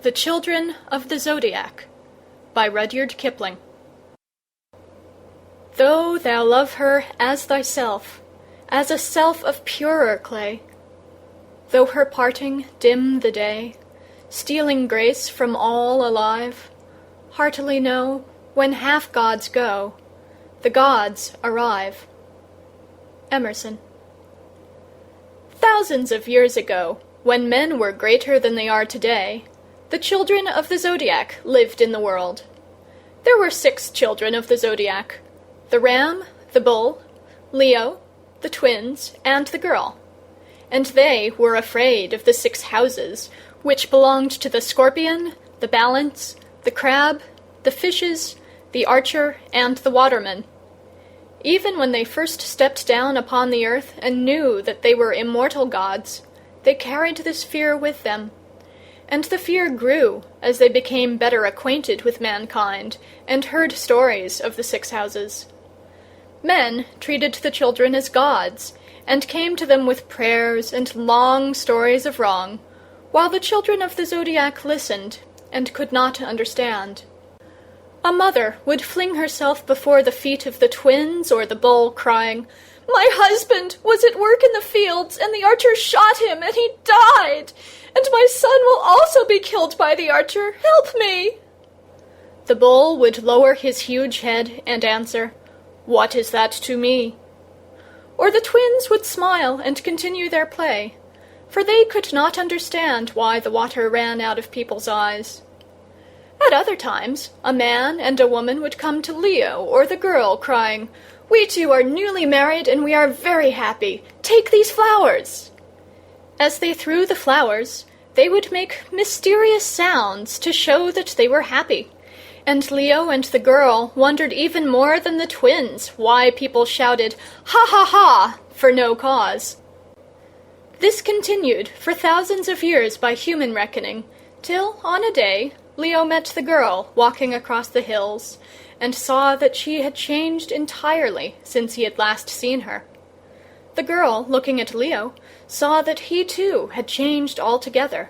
The Children of the Zodiac by Rudyard Kipling. Though thou love her as thyself, as a self of purer clay, though her parting dim the day, stealing grace from all alive, heartily know, when half-gods go, the gods arrive. Emerson. Thousands of years ago, when men were greater than they are today, the children of the Zodiac lived in the world. There were 6 children of the Zodiac: the ram, the bull, Leo, the twins, and the girl. And they were afraid of the 6 houses, which belonged to the scorpion, the balance, the crab, the fishes, the archer, and the waterman. Even when they first stepped down upon the earth and knew that they were immortal gods, they carried this fear with them. And the fear grew as they became better acquainted with mankind and heard stories of the 6 houses. Men treated the children as gods, and came to them with prayers and long stories of wrong, while the children of the Zodiac listened and could not understand. A mother would fling herself before the feet of the twins or the bull, crying, "My husband was at work in the fields, and the archer shot him, and he died! And my son will also be killed by the archer. Help me!" The bull would lower his huge head and answer, "What is that to me?" Or the twins would smile and continue their play, for they could not understand why the water ran out of people's eyes. At other times, a man and a woman would come to Leo or the girl, crying, "We 2 are newly married, and we are very happy. Take these flowers." As they threw the flowers, they would make mysterious sounds to show that they were happy, and Leo and the girl wondered even more than the twins why people shouted, "Ha ha ha!" for no cause. This continued for thousands of years by human reckoning, till on a day Leo met the girl walking across the hills, and saw that she had changed entirely since he had last seen her. The girl, looking at Leo, saw that he too had changed altogether.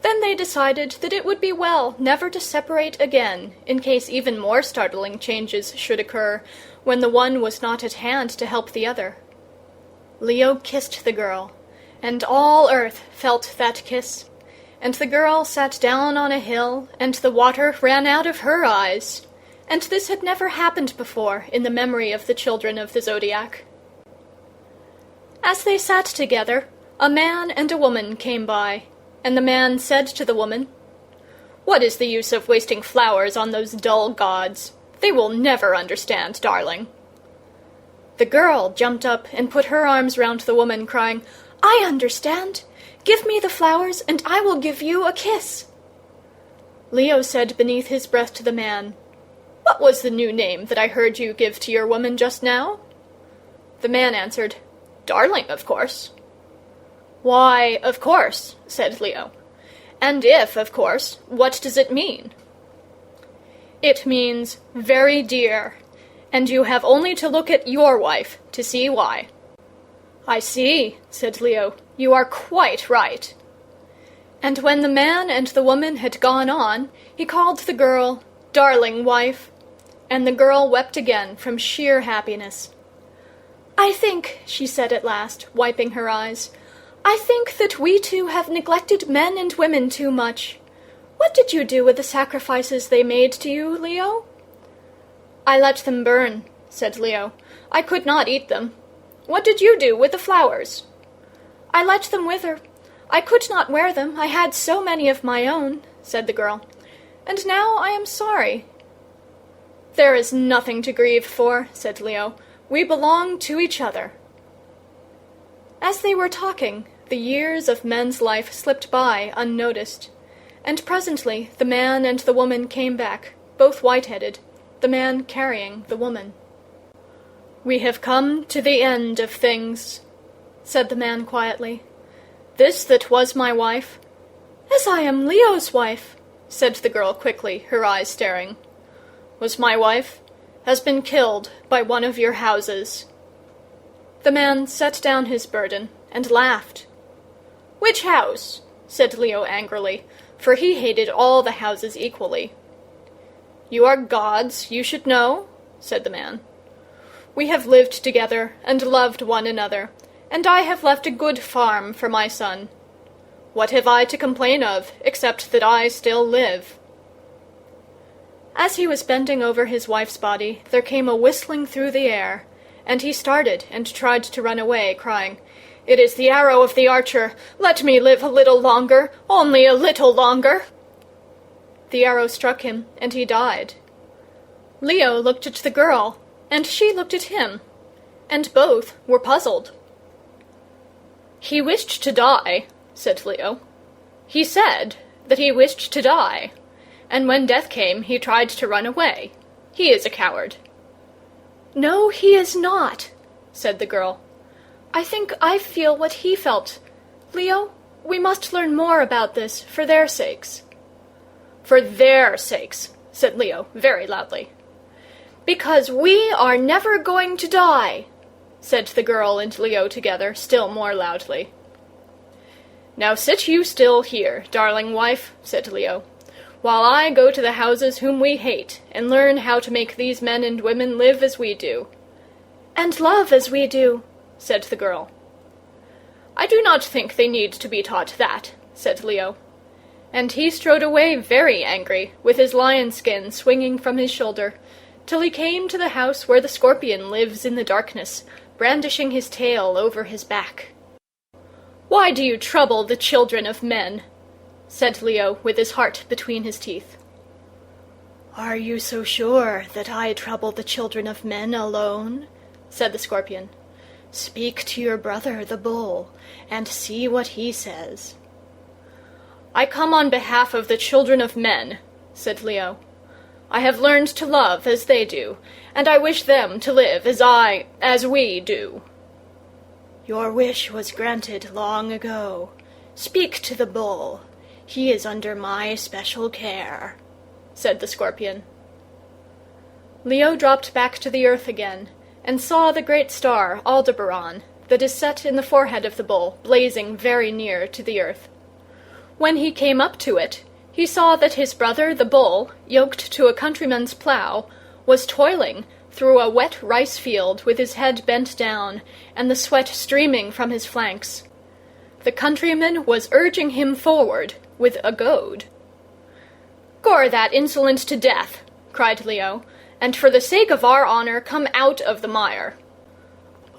Then they decided that it would be well never to separate again, in case even more startling changes should occur, when the one was not at hand to help the other. Leo kissed the girl, and all earth felt that kiss, and the girl sat down on a hill, and the water ran out of her eyes, and this had never happened before in the memory of the children of the Zodiac. As they sat together, a man and a woman came by, and the man said to the woman, "What is the use of wasting flowers on those dull gods? They will never understand, darling." The girl jumped up and put her arms round the woman, crying, "I understand! Give me the flowers, and I will give you a kiss." Leo said beneath his breath to the man, "What was the new name that I heard you give to your woman just now?" The man answered, "Darling, of course." "Why, of course," said Leo. "And if, of course, what does it mean?" "It means very dear, and you have only to look at your wife to see why." "I see," said Leo. "You are quite right." And when the man and the woman had gone on, he called the girl "darling wife," and the girl wept again from sheer happiness. "I think," she said at last, wiping her eyes, "I think that we 2 have neglected men and women too much. What did you do with the sacrifices they made to you, Leo?" "I let them burn," said Leo. "I could not eat them. What did you do with the flowers?" "I let them wither. I could not wear them, I had so many of my own," said the girl. "And now I am sorry." "There is nothing to grieve for," said Leo. "We belong to each other." As they were talking, the years of men's life slipped by unnoticed, and presently the man and the woman came back, both white-headed, the man carrying the woman. "We have come to the end of things," said the man quietly. "This that was my wife—" "As I am Leo's wife," said the girl quickly, her eyes staring. "Was my wife, has been killed by one of your houses." The man set down his burden and laughed. "Which house?" said Leo angrily, for he hated all the houses equally. "You are gods, you should know," said the man. "We have lived together and loved one another, and I have left a good farm for my son. What have I to complain of, except that I still live?" As he was bending over his wife's body, there came a whistling through the air, and he started and tried to run away, crying, "It is the arrow of the archer! Let me live a little longer, only a little longer!" The arrow struck him, and he died. Leo looked at the girl, and she looked at him, and both were puzzled. "He wished to die," said Leo. "He said that he wished to die, and when death came he tried to run away. He is a coward." "No, he is not," said the girl. "I think I feel what he felt. Leo, we must learn more about this, for their sakes." "For their sakes," said Leo, very loudly. "Because we are never going to die," said the girl and Leo together, still more loudly. "Now sit you still here, darling wife," said Leo, "while I go to the houses whom we hate, and learn how to make these men and women live as we do." "And love as we do," said the girl. "I do not think they need to be taught that," said Leo. And he strode away very angry, with his lion skin swinging from his shoulder, till he came to the house where the scorpion lives in the darkness, brandishing his tail over his back. "Why do you trouble the children of men?" said Leo, with his heart between his teeth. "Are you so sure that I trouble the children of men alone?" said the scorpion. "Speak to your brother, the bull, and see what he says." "I come on behalf of the children of men," said Leo. "I have learned to love as they do, and I wish them to live as we do." "Your wish was granted long ago. Speak to the bull. He is under my special care," said the scorpion. Leo dropped back to the earth again, and saw the great star Aldebaran, that is set in the forehead of the bull, blazing very near to the earth. When he came up to it, he saw that his brother the bull, yoked to a countryman's plough, was toiling through a wet rice field with his head bent down, and the sweat streaming from his flanks. The countryman was urging him forward with a goad. "Gore that insolent to death," cried Leo, "and for the sake of our honor come out of the mire."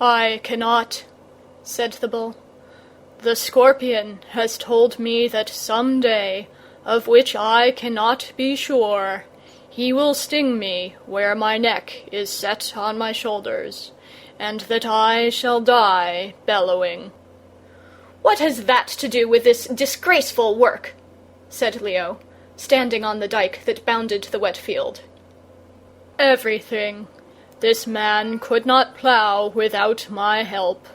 "I cannot," said the bull. "The scorpion has told me that some day, of which I cannot be sure, he will sting me where my neck is set on my shoulders, and that I shall die bellowing." "What has that to do with this disgraceful work?" said Leo, standing on the dike that bounded the wet field. "Everything. This man could not plough without my help.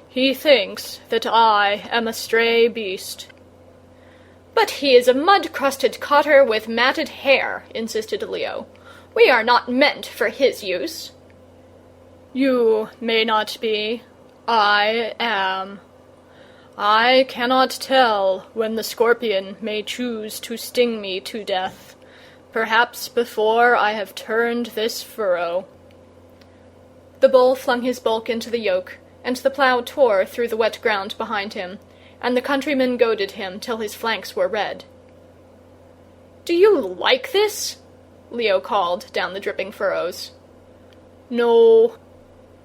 He thinks that I am a stray beast." "But he is a mud-crusted cotter with matted hair," insisted Leo. "We are not meant for his use." "You may not be. I am. I cannot tell when the scorpion may choose to sting me to death, perhaps before I have turned this furrow." The bull flung his bulk into the yoke, and the plough tore through the wet ground behind him, and the countryman goaded him till his flanks were red. "Do you like this?" Leo called down the dripping furrows. "No,"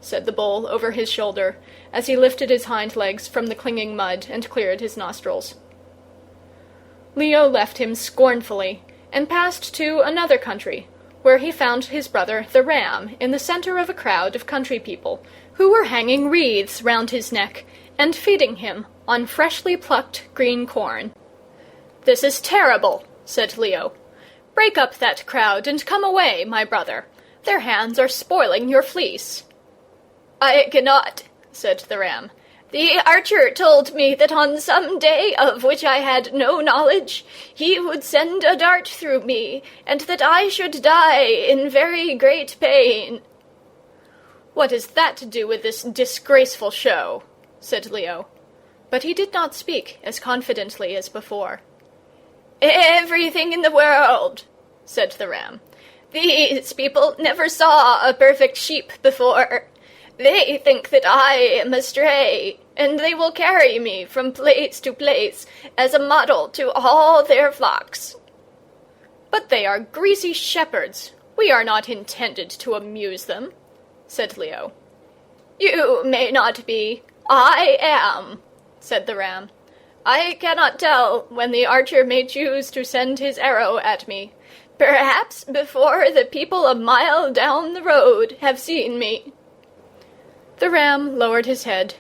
said the bull over his shoulder, as he lifted his hind legs from the clinging mud and cleared his nostrils. Leo left him scornfully, and passed to another country, where he found his brother the ram in the center of a crowd of country people, who were hanging wreaths round his neck, and feeding him on freshly plucked green corn. "This is terrible," said Leo. "Break up that crowd and come away, my brother. Their hands are spoiling your fleece." "I cannot," said the ram. "The archer told me that on some day of which I had no knowledge, he would send a dart through me, and that I should die in very great pain." "What has that to do with this disgraceful show?" said Leo. But he did not speak as confidently as before. "Everything in the world," said the ram. "These people never saw a perfect sheep before. They think that I am a stray, and they will carry me from place to place as a model to all their flocks." "But they are greasy shepherds. We are not intended to amuse them," said Leo. "You may not be. I am," said the ram. "I cannot tell when the archer may choose to send his arrow at me. Perhaps before the people a mile down the road have seen me." The ram lowered his head,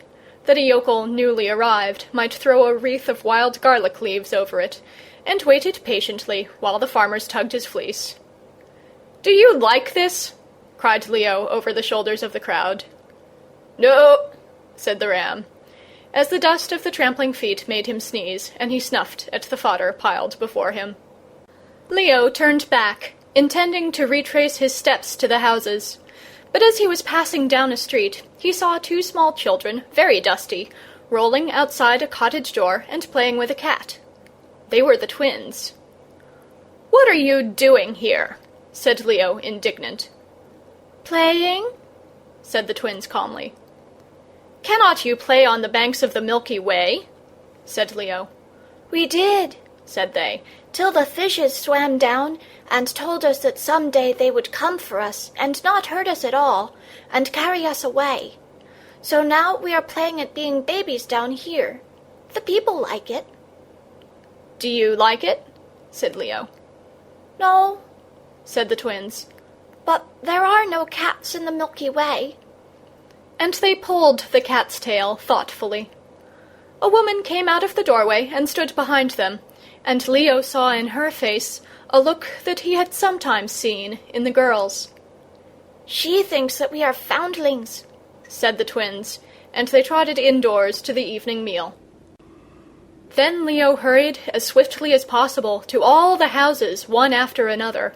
that a yokel newly arrived might throw a wreath of wild garlic leaves over it, and waited patiently while the farmers tugged his fleece. "Do you like this?" cried Leo over the shoulders of the crowd. "No," said the ram, as the dust of the trampling feet made him sneeze, and he snuffed at the fodder piled before him. Leo turned back, intending to retrace his steps to the houses, but as he was passing down a street, he saw 2 small children, very dusty, rolling outside a cottage door and playing with a cat. They were the twins. "What are you doing here?" said Leo, indignant. "Playing," said the twins calmly. "Cannot you play on the banks of the Milky Way?" said Leo. "We did," said they, "till the fishes swam down and told us that some day they would come for us and not hurt us at all, and carry us away. So now we are playing at being babies down here. The people like it." "Do you like it?" said Leo. "No," said the twins, "but there are no cats in the Milky Way." And they pulled the cat's tail thoughtfully. A woman came out of the doorway and stood behind them, and Leo saw in her face a look that he had sometimes seen in the girls. "She thinks that we are foundlings," said the twins, and they trotted indoors to the evening meal. Then Leo hurried as swiftly as possible to all the houses, one after another,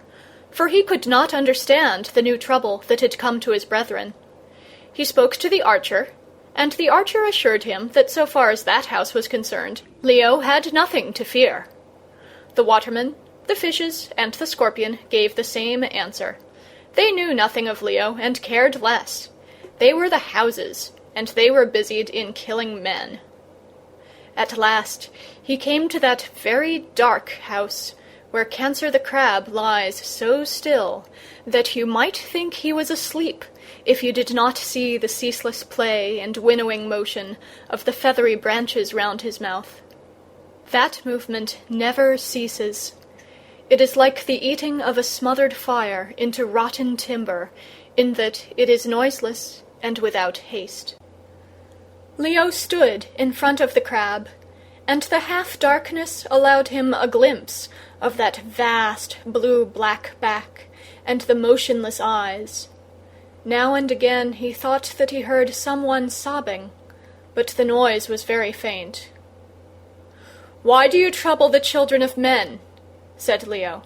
for he could not understand the new trouble that had come to his brethren. He spoke to the archer, and the archer assured him that so far as that house was concerned, Leo had nothing to fear. The waterman, the fishes, and the scorpion gave the same answer. They knew nothing of Leo, and cared less. They were the houses, and they were busied in killing men. At last he came to that very dark house, where Cancer the crab lies so still that you might think he was asleep, if you did not see the ceaseless play and winnowing motion of the feathery branches round his mouth. That movement never ceases. It is like the eating of a smothered fire into rotten timber, in that it is noiseless and without haste. Leo stood in front of the crab, and the half-darkness allowed him a glimpse of that vast blue-black back and the motionless eyes. Now and again he thought that he heard someone sobbing, but the noise was very faint. "Why do you trouble the children of men?" said Leo.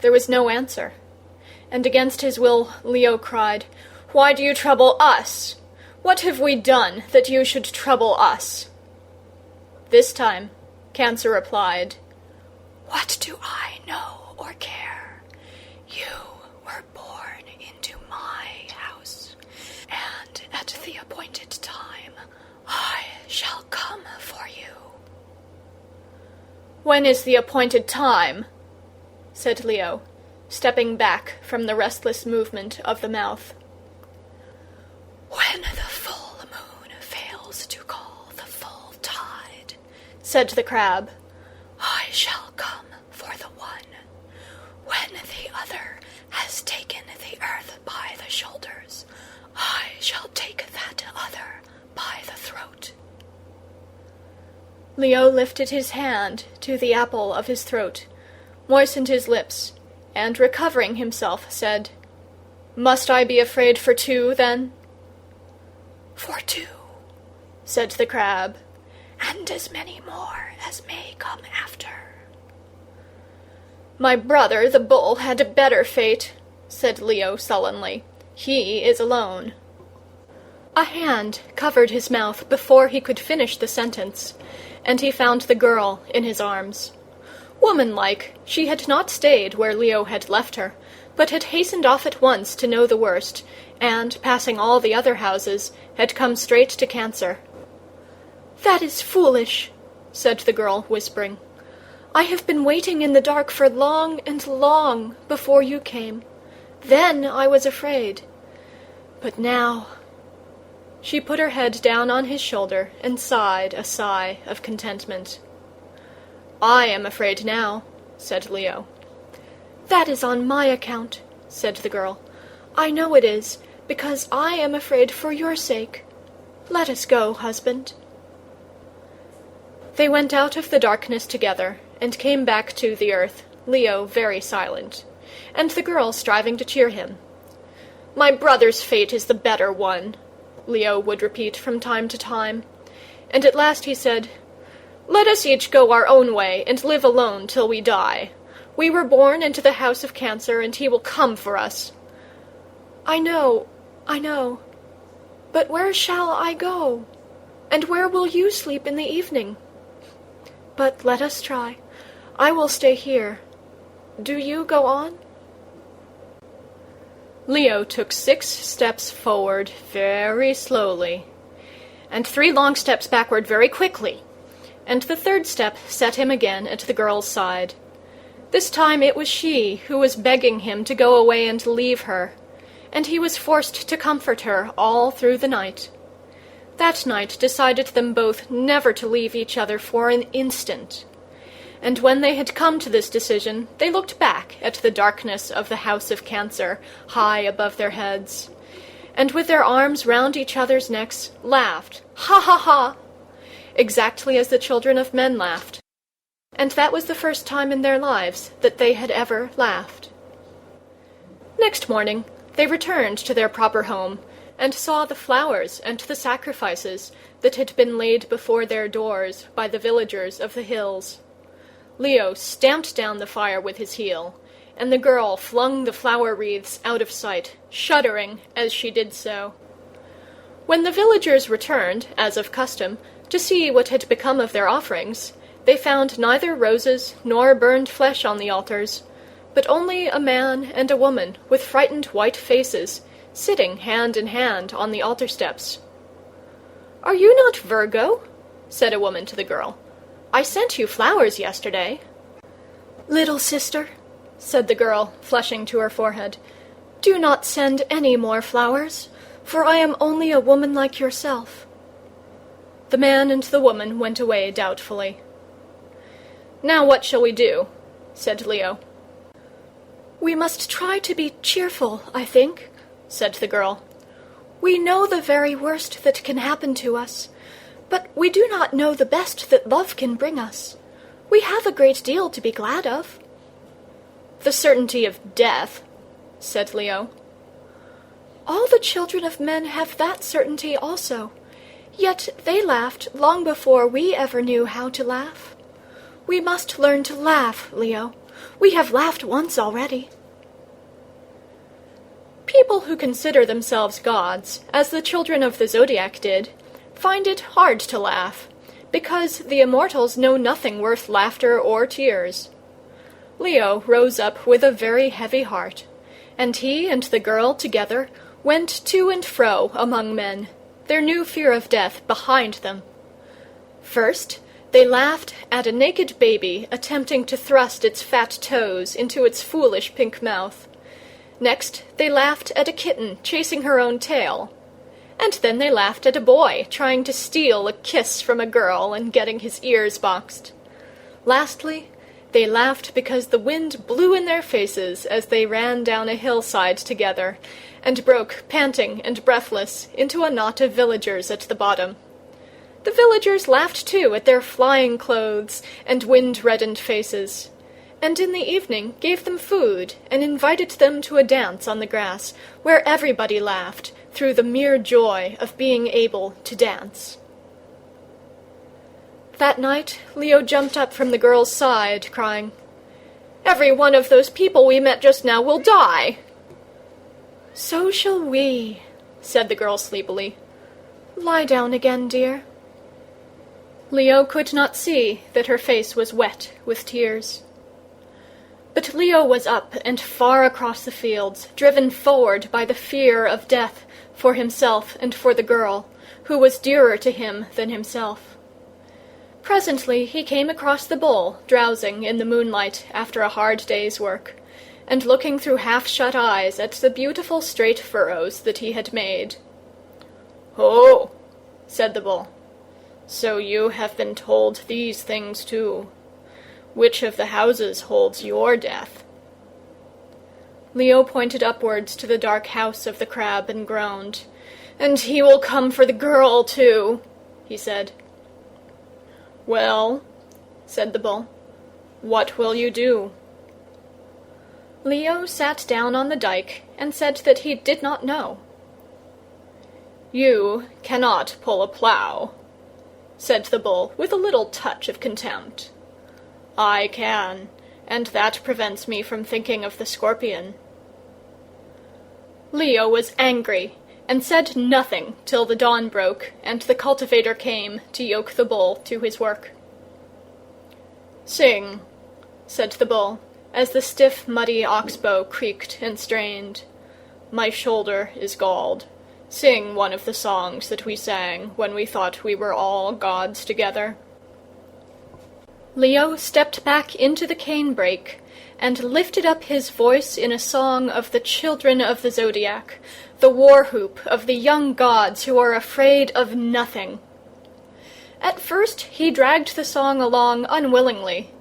There was no answer, and against his will Leo cried, "Why do you trouble us? What have we done that you should trouble us?" This time Cancer replied, "What do I know or care? You were born into my house, and at the appointed time I shall come for you." "When is the appointed time?" said Leo, stepping back from the restless movement of the mouth. "When the full moon fails to call the full tide," said the crab, "I shall come for the one. When the other has taken the earth by the shoulders, I shall take that other by the throat." Leo lifted his hand to the apple of his throat, moistened his lips, and recovering himself, said, "Must I be afraid for 2, then?" "For 2, said the crab, "and as many more as may come after." "My brother, the bull, had a better fate," said Leo sullenly. "He is alone." A hand covered his mouth before he could finish the sentence, and he found the girl in his arms. Womanlike, she had not stayed where Leo had left her, but had hastened off at once to know the worst, and, passing all the other houses, had come straight to Cancer. "That is foolish," said the girl, whispering. "I have been waiting in the dark for long and long before you came. Then I was afraid. But now—" She put her head down on his shoulder and sighed a sigh of contentment. "I am afraid now," said Leo. "That is on my account," said the girl. "I know it is, because I am afraid for your sake. Let us go, husband." They went out of the darkness together, and came back to the earth, Leo very silent, and the girl striving to cheer him. "My brother's fate is the better one," Leo would repeat from time to time, and at last he said, "Let us each go our own way and live alone till we die. We were born into the house of Cancer, and he will come for us." I know. But where shall I go? And where will you sleep in the evening? But let us try. I will stay here. Do you go on?" Leo took 6 steps forward very slowly, and 3 long steps backward very quickly, and the 3rd step set him again at the girl's side. This time it was she who was begging him to go away and leave her, and he was forced to comfort her all through the night. That night decided them both never to leave each other for an instant. And when they had come to this decision, they looked back at the darkness of the house of Cancer, high above their heads, and with their arms round each other's necks, laughed, "Ha ha ha!" exactly as the children of men laughed. And that was the first time in their lives that they had ever laughed. Next morning, they returned to their proper home, and saw the flowers and the sacrifices that had been laid before their doors by the villagers of the hills. Leo stamped down the fire with his heel, and the girl flung the flower wreaths out of sight, shuddering as she did so. When the villagers returned, as of custom, to see what had become of their offerings, they found neither roses nor burned flesh on the altars, but only a man and a woman with frightened white faces, sitting hand in hand on the altar steps. "Are you not Virgo?" said a woman to the girl. "I sent you flowers yesterday." "Little sister," said the girl, flushing to her forehead, "do not send any more flowers, for I am only a woman like yourself." The man and the woman went away doubtfully. "Now what shall we do?" said Leo. "We must try to be cheerful, I think," said the girl. "We know the very worst that can happen to us, but we do not know the best that love can bring us. We have a great deal to be glad of." "The certainty of death," said Leo. "All the children of men have that certainty also, yet they laughed long before we ever knew how to laugh. We must learn to laugh, Leo. We have laughed once already." People who consider themselves gods, as the children of the Zodiac did, find it hard to laugh, because the immortals know nothing worth laughter or tears. Leo rose up with a very heavy heart, and he and the girl together went to and fro among men, their new fear of death behind them. First, they laughed at a naked baby attempting to thrust its fat toes into its foolish pink mouth. Next, they laughed at a kitten chasing her own tail. And then they laughed at a boy trying to steal a kiss from a girl and getting his ears boxed. Lastly, they laughed because the wind blew in their faces as they ran down a hillside together, and broke, panting and breathless, into a knot of villagers at the bottom. The villagers laughed too at their flying clothes and wind-reddened faces, and in the evening gave them food and invited them to a dance on the grass, where everybody laughed, through the mere joy of being able to dance. That night Leo jumped up from the girl's side, crying, "Every one of those people we met just now will die!" "So shall we," said the girl sleepily. Lie down again, dear." Leo could not see that her face was wet with tears. But Leo was up and far across the fields, driven forward by the fear of death for himself and for the girl, who was dearer to him than himself. Presently he came across the bull, drowsing in the moonlight after a hard day's work, and looking through half-shut eyes at the beautiful straight furrows that he had made. "Oh," said the bull, "so you have been told these things too. Which of the houses holds your death?" Leo pointed upwards to the dark house of the crab and groaned. "And he will come for the girl too," he said. "Well," said the bull, "what will you do?" Leo sat down on the dike and said that he did not know. "You cannot pull a plough," said the bull with a little touch of contempt. "I can, and that prevents me from thinking of the scorpion." Leo was angry, and said nothing till the dawn broke and the cultivator came to yoke the bull to his work. "Sing," said the bull, as the stiff, muddy oxbow creaked and strained. "My shoulder is galled. Sing one of the songs that we sang when we thought we were all gods together." Leo stepped back into the canebrake and lifted up his voice in a song of the children of the Zodiac, the war-whoop of the young gods who are afraid of nothing. At first he dragged the song along unwillingly,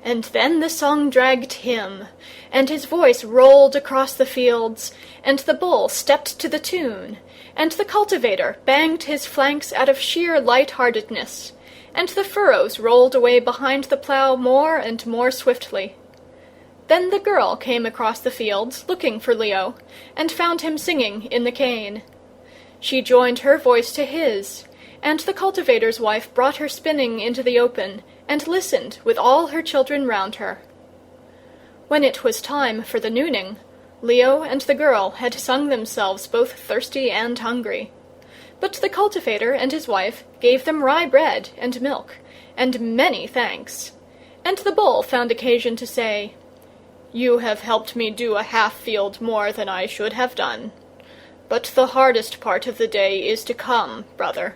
and then the song dragged him, and his voice rolled across the fields, and the bull stepped to the tune, and the cultivator banged his flanks out of sheer light-heartedness, and the furrows rolled away behind the plough more and more swiftly. Then the girl came across the fields, looking for Leo, and found him singing in the cane. She joined her voice to his, and the cultivator's wife brought her spinning into the open, and listened with all her children round her. When it was time for the nooning, Leo and the girl had sung themselves both thirsty and hungry. But the cultivator and his wife gave them rye bread and milk, and many thanks, and the bull found occasion to say, "You have helped me do a half-field more than I should have done. But the hardest part of the day is to come, brother."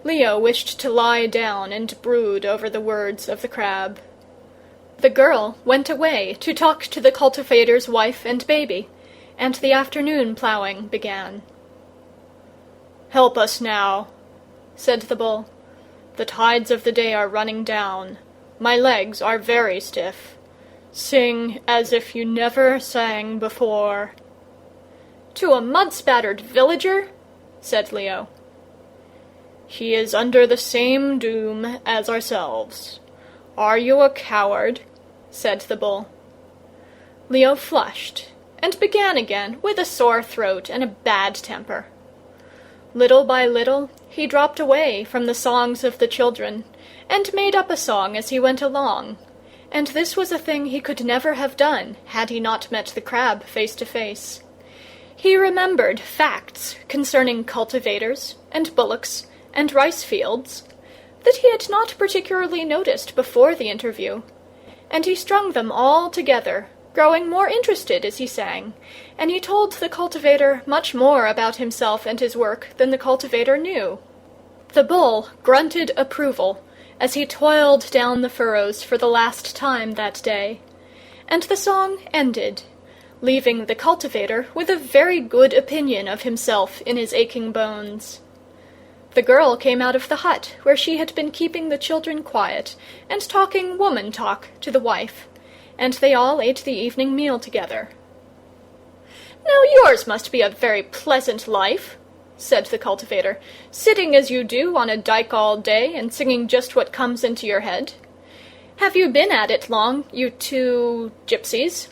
Leo wished to lie down and brood over the words of the crab. The girl went away to talk to the cultivator's wife and baby, and the afternoon ploughing began. "Help us now," said the bull. "The tides of the day are running down. My legs are very stiff. Sing as if you never sang before." "To a mud-spattered villager?" said Leo. "He is under the same doom as ourselves. Are you a coward?" said the bull. Leo flushed, and began again with a sore throat and a bad temper. Little by little he dropped away from the songs of the children, and made up a song as he went along, and this was a thing he could never have done had he not met the crab face to face. He remembered facts concerning cultivators, and bullocks, and rice-fields, that he had not particularly noticed before the interview, and he strung them all together, growing more interested as he sang, and he told the cultivator much more about himself and his work than the cultivator knew. The bull grunted approval as he toiled down the furrows for the last time that day, and the song ended, leaving the cultivator with a very good opinion of himself in his aching bones. The girl came out of the hut where she had been keeping the children quiet and talking woman talk to the wife, and they all ate the evening meal together. "Now yours must be a very pleasant life," said the cultivator, "sitting as you do on a dike all day and singing just what comes into your head. Have you been at it long, you two gypsies?"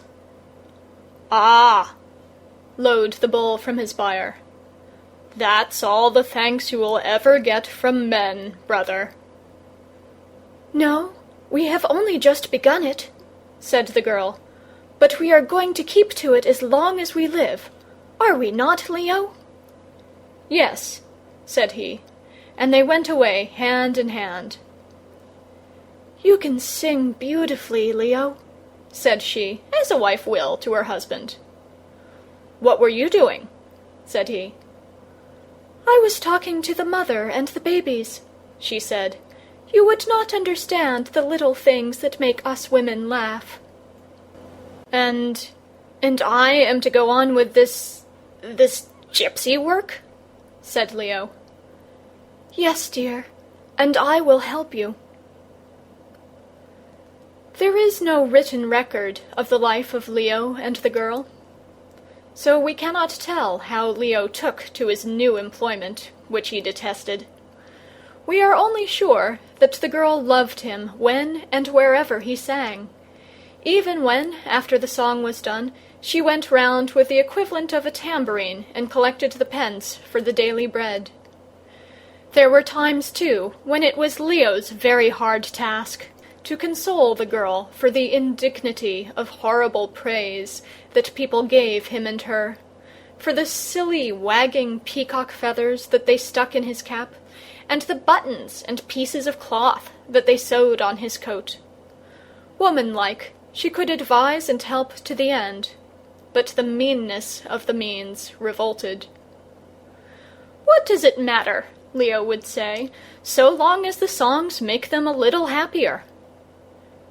"Ah!" lowed the bull from his byre. "That's all the thanks you will ever get from men, brother." "No, we have only just begun it," said the girl. "But we are going to keep to it as long as we live. Are we not, Leo?" "Yes," said he, and they went away hand in hand. "You can sing beautifully, Leo," said she, as a wife will to her husband. "What were you doing?" said he. "I was talking to the mother and the babies," she said. "You would not understand the little things that make us women laugh." And I am to go on with this gypsy work?" said Leo. "Yes, dear, and I will help you." There is no written record of the life of Leo and the girl. So we cannot tell how Leo took to his new employment, which he detested. We are only sure that the girl loved him when and wherever he sang, even when, after the song was done, she went round with the equivalent of a tambourine and collected the pence for the daily bread. There were times, too, when it was Leo's very hard task to console the girl for the indignity of horrible praise that people gave him and her, for the silly wagging peacock feathers that they stuck in his cap, and the buttons and pieces of cloth that they sewed on his coat. Woman-like, she could advise and help to the end, but the meanness of the means revolted. "What does it matter," Leo would say, "so long as the songs make them a little happier?"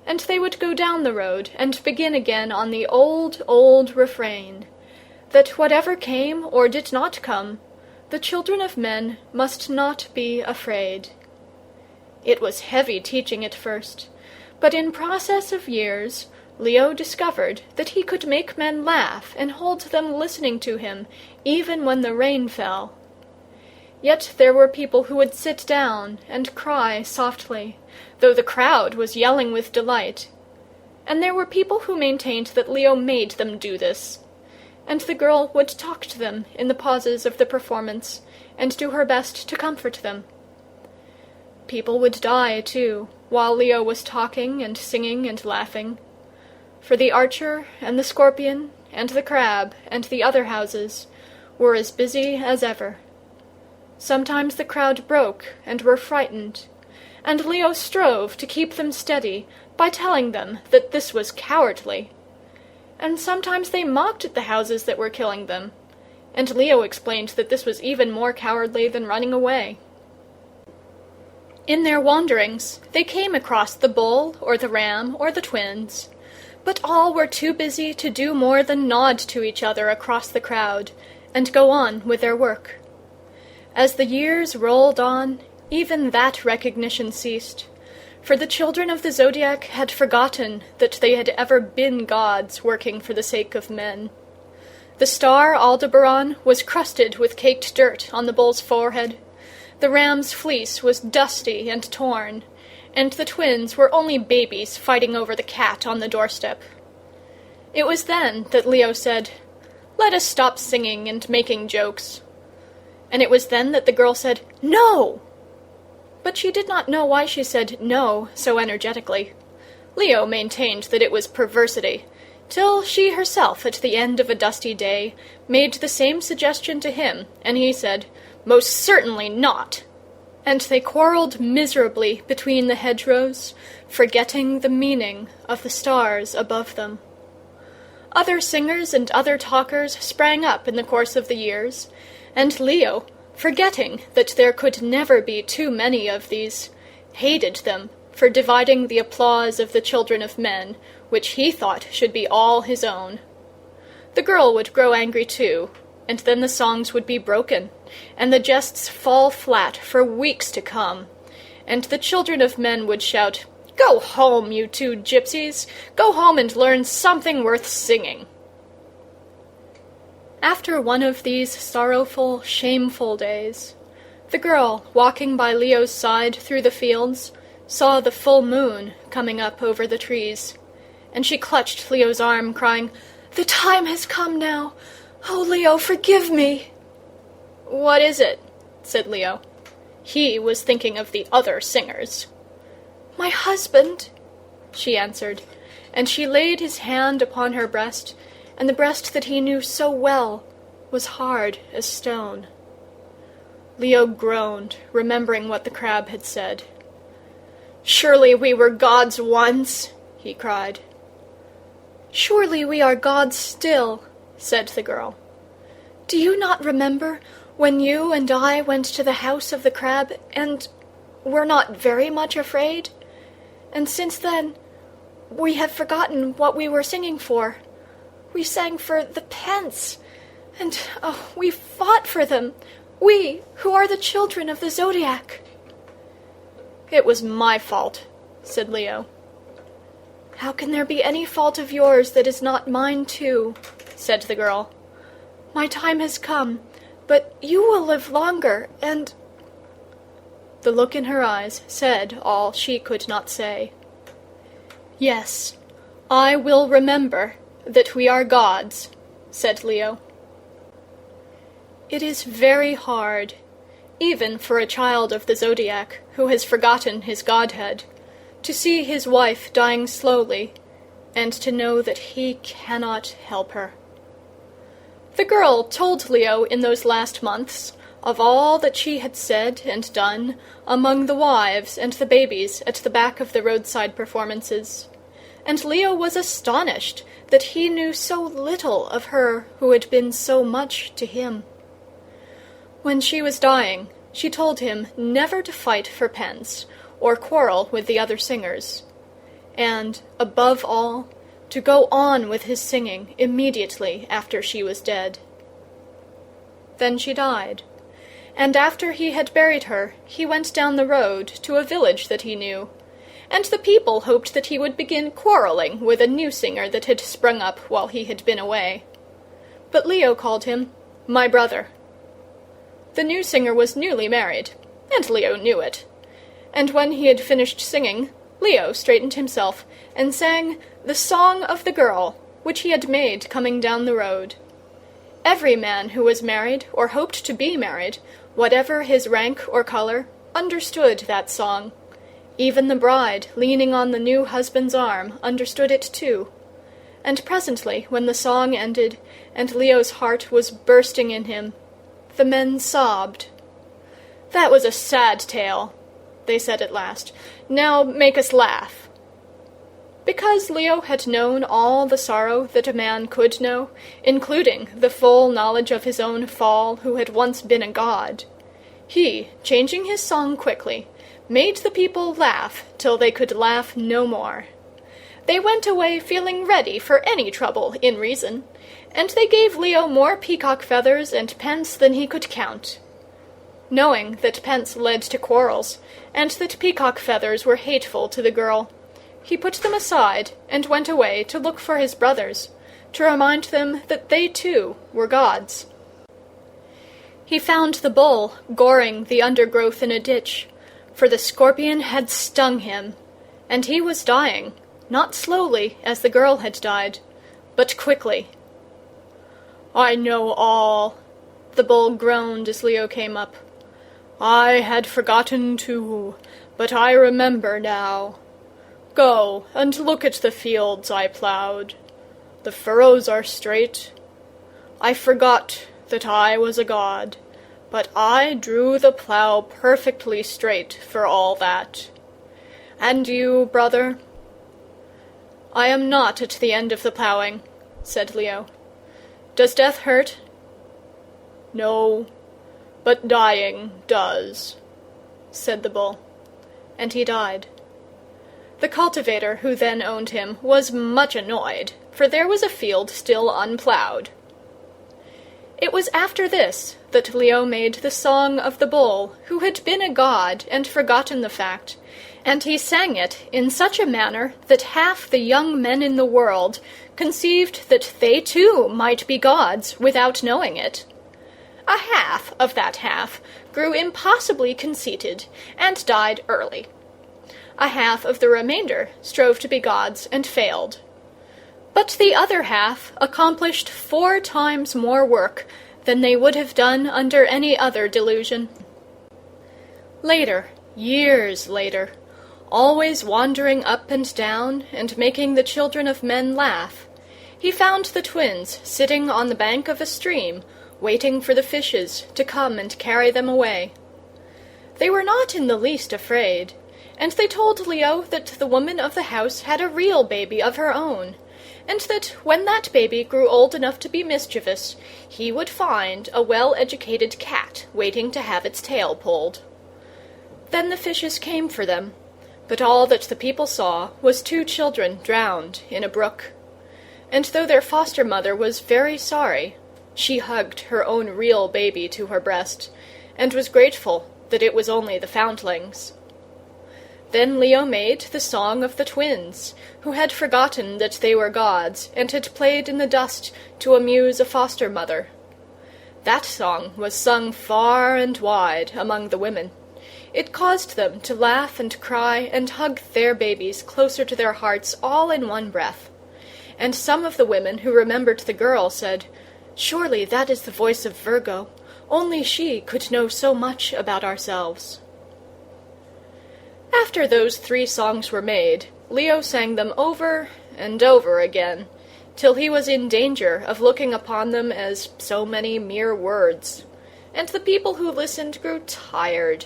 And they would go down the road and begin again on the old refrain, that whatever came or did not come, the children of men must not be afraid. It was heavy teaching at first, but in process of years Leo discovered that he could make men laugh and hold them listening to him even when the rain fell. Yet there were people who would sit down and cry softly, though the crowd was yelling with delight. And there were people who maintained that Leo made them do this. And the girl would talk to them in the pauses of the performance, and do her best to comfort them. People would die, too, while Leo was talking and singing and laughing. For the archer and the scorpion and the crab and the other houses were as busy as ever. Sometimes the crowd broke and were frightened, and Leo strove to keep them steady by telling them that this was cowardly. And sometimes they mocked at the houses that were killing them, and Leo explained that this was even more cowardly than running away. In their wanderings, they came across the bull or the ram or the twins, but all were too busy to do more than nod to each other across the crowd, and go on with their work. As the years rolled on, even that recognition ceased, for the children of the Zodiac had forgotten that they had ever been gods working for the sake of men. The star Aldebaran was crusted with caked dirt on the bull's forehead, the ram's fleece was dusty and torn, and the twins were only babies fighting over the cat on the doorstep. It was then that Leo said, "Let us stop singing and making jokes." And it was then that the girl said, "No!" But she did not know why she said "no" so energetically. Leo maintained that it was perversity, till she herself, at the end of a dusty day, made the same suggestion to him, and he said, "Most certainly not!" And they quarrelled miserably between the hedgerows, forgetting the meaning of the stars above them. Other singers and other talkers sprang up in the course of the years, and Leo, forgetting that there could never be too many of these, hated them for dividing the applause of the children of men, which he thought should be all his own. The girl would grow angry too, and then the songs would be broken, and the jests fall flat for weeks to come, and the children of men would shout, "Go home, you two gypsies! Go home and learn something worth singing!" After one of these sorrowful, shameful days, the girl, walking by Leo's side through the fields, saw the full moon coming up over the trees, and she clutched Leo's arm, crying, "The time has come now! Oh, Leo, forgive me!" "What is it?" said Leo. He was thinking of the other singers. "My husband," she answered, and she laid his hand upon her breast, and the breast that he knew so well was hard as stone. Leo groaned, remembering what the crab had said. "Surely we were gods once," he cried. "Surely we are gods still," said the girl. "Do you not remember when you and I went to the house of the crab and were not very much afraid? And since then we have forgotten what we were singing for. We sang for the pence, and we fought for them, we who are the children of the Zodiac." "It was my fault," said Leo. "How can there be any fault of yours that is not mine too?" said the girl. "My time has come, but you will live longer, and—" The look in her eyes said all she could not say. "Yes, I will remember that we are gods," said Leo. It is very hard, even for a child of the Zodiac who has forgotten his godhead, to see his wife dying slowly, and to know that he cannot help her. The girl told Leo in those last months of all that she had said and done among the wives and the babies at the back of the roadside performances, and Leo was astonished that he knew so little of her who had been so much to him. When she was dying, she told him never to fight for pence, or quarrel with the other singers, and, above all, to go on with his singing immediately after she was dead. Then she died, and after he had buried her, he went down the road to a village that he knew, and the people hoped that he would begin quarreling with a new singer that had sprung up while he had been away. But Leo called him "my brother." The new singer was newly married, and Leo knew it, and when he had finished singing, Leo straightened himself and sang the Song of the Girl, which he had made coming down the road. Every man who was married, or hoped to be married, whatever his rank or color, understood that song. Even the bride, leaning on the new husband's arm, understood it too. And presently, when the song ended, and Leo's heart was bursting in him, the men sobbed. "That was a sad tale," they said at last. "Now make us laugh." Because Leo had known all the sorrow that a man could know, including the full knowledge of his own fall who had once been a god, he, changing his song quickly, made the people laugh till they could laugh no more. They went away feeling ready for any trouble in reason, and they gave Leo more peacock feathers and pence than he could count. Knowing that pence led to quarrels, and that peacock feathers were hateful to the girl, he put them aside and went away to look for his brothers, to remind them that they too were gods. He found the bull goring the undergrowth in a ditch, for the scorpion had stung him, and he was dying, not slowly as the girl had died, but quickly. "I know all," the bull groaned as Leo came up. "I had forgotten too, but I remember now. Go and look at the fields I ploughed. The furrows are straight. I forgot that I was a god, but I drew the plough perfectly straight for all that. And you, brother?" "I am not at the end of the ploughing," said Leo. "Does death hurt?" "No, but dying does," said the bull, and he died. The cultivator who then owned him was much annoyed, for there was a field still unploughed. It was after this that Leo made the Song of the Bull, who had been a god and forgotten the fact, and he sang it in such a manner that half the young men in the world conceived that they too might be gods without knowing it. A half of that half grew impossibly conceited and died early. A half of the remainder strove to be gods and failed. But the other half accomplished 4 times more work than they would have done under any other delusion. Later, years later, always wandering up and down and making the children of men laugh, he found the twins sitting on the bank of a stream, waiting for the fishes to come and carry them away. They were not in the least afraid, and they told Leo that the woman of the house had a real baby of her own, and that when that baby grew old enough to be mischievous, he would find a well-educated cat waiting to have its tail pulled. Then the fishes came for them, but all that the people saw was 2 children drowned in a brook. And though their foster-mother was very sorry, she hugged her own real baby to her breast, and was grateful that it was only the foundlings. Then Leo made the song of the twins, who had forgotten that they were gods, and had played in the dust to amuse a foster-mother. That song was sung far and wide among the women. It caused them to laugh and cry and hug their babies closer to their hearts all in one breath. And some of the women who remembered the girl said, "Surely that is the voice of Virgo. Only she could know so much about ourselves." After those 3 songs were made, Leo sang them over and over again, till he was in danger of looking upon them as so many mere words. And the people who listened grew tired,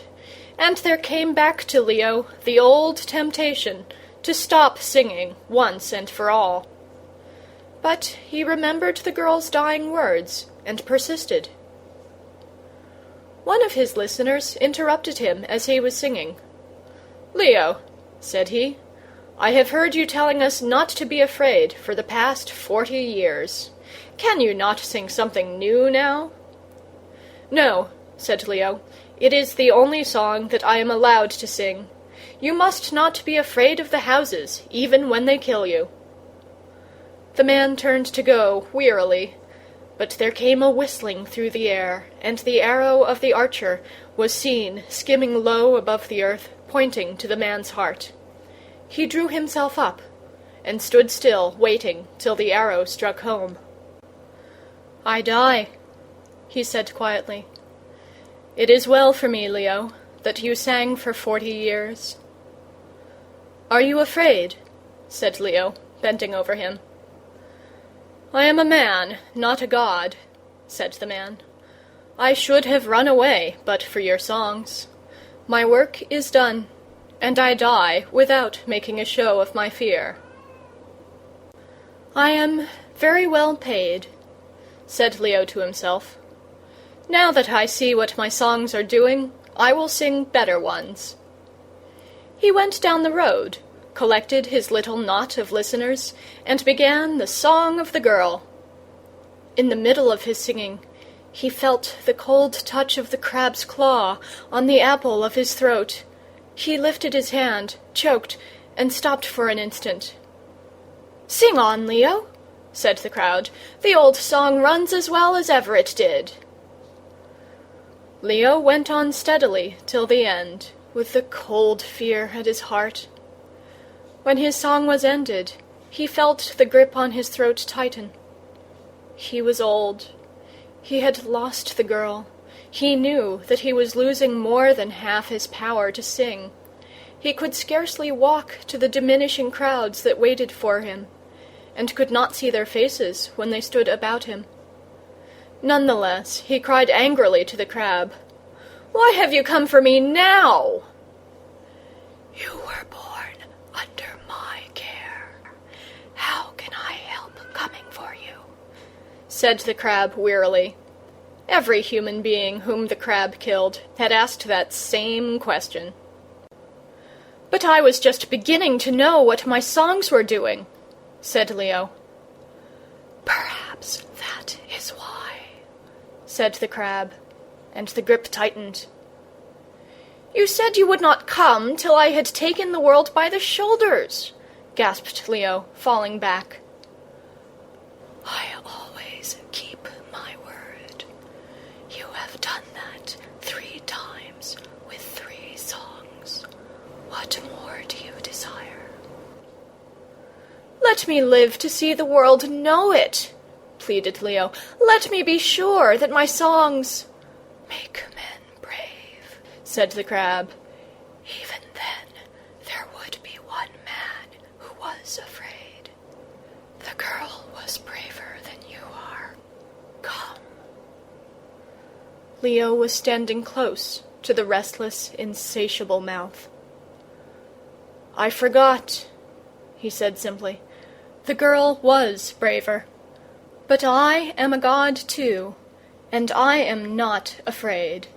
and there came back to Leo the old temptation to stop singing once and for all. But he remembered the girl's dying words, and persisted. One of his listeners interrupted him as he was singing. "Leo," said he, "I have heard you telling us not to be afraid for the past 40 years. Can you not sing something new now?" "No," said Leo, "it is the only song that I am allowed to sing. You must not be afraid of the houses, even when they kill you." The man turned to go wearily, but there came a whistling through the air, and the arrow of the archer was seen skimming low above the earth, pointing to the man's heart. He drew himself up, and stood still, waiting till the arrow struck home. "I die," he said quietly. "It is well for me, Leo, that you sang for 40 years. "Are you afraid?" said Leo, bending over him. "I am a man, not a god," said the man. "I should have run away but for your songs. My work is done, and I die without making a show of my fear." "I am very well paid," said Leo to himself. "Now that I see what my songs are doing, I will sing better ones." He went down the road, collected his little knot of listeners, and began the song of the girl. In the middle of his singing, he felt the cold touch of the crab's claw on the apple of his throat. He lifted his hand, choked, and stopped for an instant. "Sing on, Leo," said the crowd. "The old song runs as well as ever it did." Leo went on steadily till the end, with the cold fear at his heart. When his song was ended, he felt the grip on his throat tighten. He was old. He had lost the girl. He knew that he was losing more than half his power to sing. He could scarcely walk to the diminishing crowds that waited for him, and could not see their faces when they stood about him. None the less, he cried angrily to the crab, "Why have you come for me now?" "You were born under my care. How can I help coming for you?" said the crab wearily. Every human being whom the crab killed had asked that same question. "But I was just beginning to know what my songs were doing," said Leo. "Perhaps that is why," said the crab, and the grip tightened. "You said you would not come till I had taken the world by the shoulders," gasped Leo, falling back. "I always keep my word. You have done that 3 times with 3 songs. What more do you desire?" "Let me live to see the world know it," pleaded Leo. "Let me be sure that my songs—" "Make men brave," said the crab. "Even then there would be one man who was afraid. The girl was braver than you are. Come." Leo was standing close to the restless, insatiable mouth. "I forgot," he said simply. "The girl was braver. But I am a god too, and I am not afraid."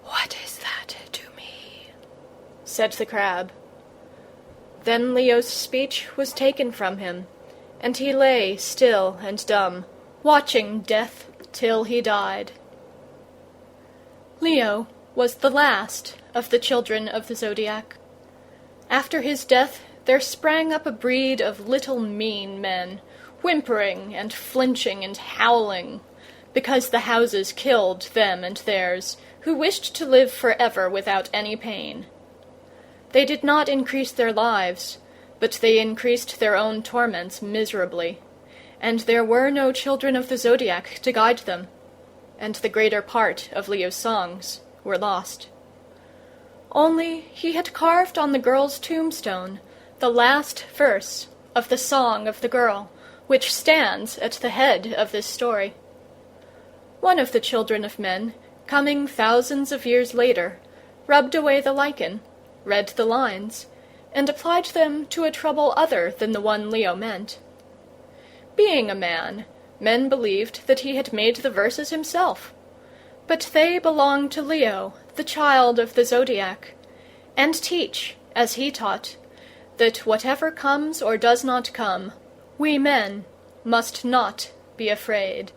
"What is that to me?" said the crab. Then Leo's speech was taken from him, and he lay still and dumb, watching death till he died. Leo was the last of the children of the Zodiac. After his death there sprang up a breed of little mean men, whimpering and flinching and howling, because the houses killed them and theirs, who wished to live forever without any pain. They did not increase their lives, but they increased their own torments miserably, and there were no children of the Zodiac to guide them, and the greater part of Leo's songs were lost. Only he had carved on the girl's tombstone the last verse of the Song of the Girl, which stands at the head of this story. One of the children of men, coming thousands of years later, rubbed away the lichen, read the lines, and applied them to a trouble other than the one Leo meant. Being a man, men believed that he had made the verses himself, but they belong to Leo, the child of the Zodiac, and teach, as he taught, that whatever comes or does not come, we men must not be afraid.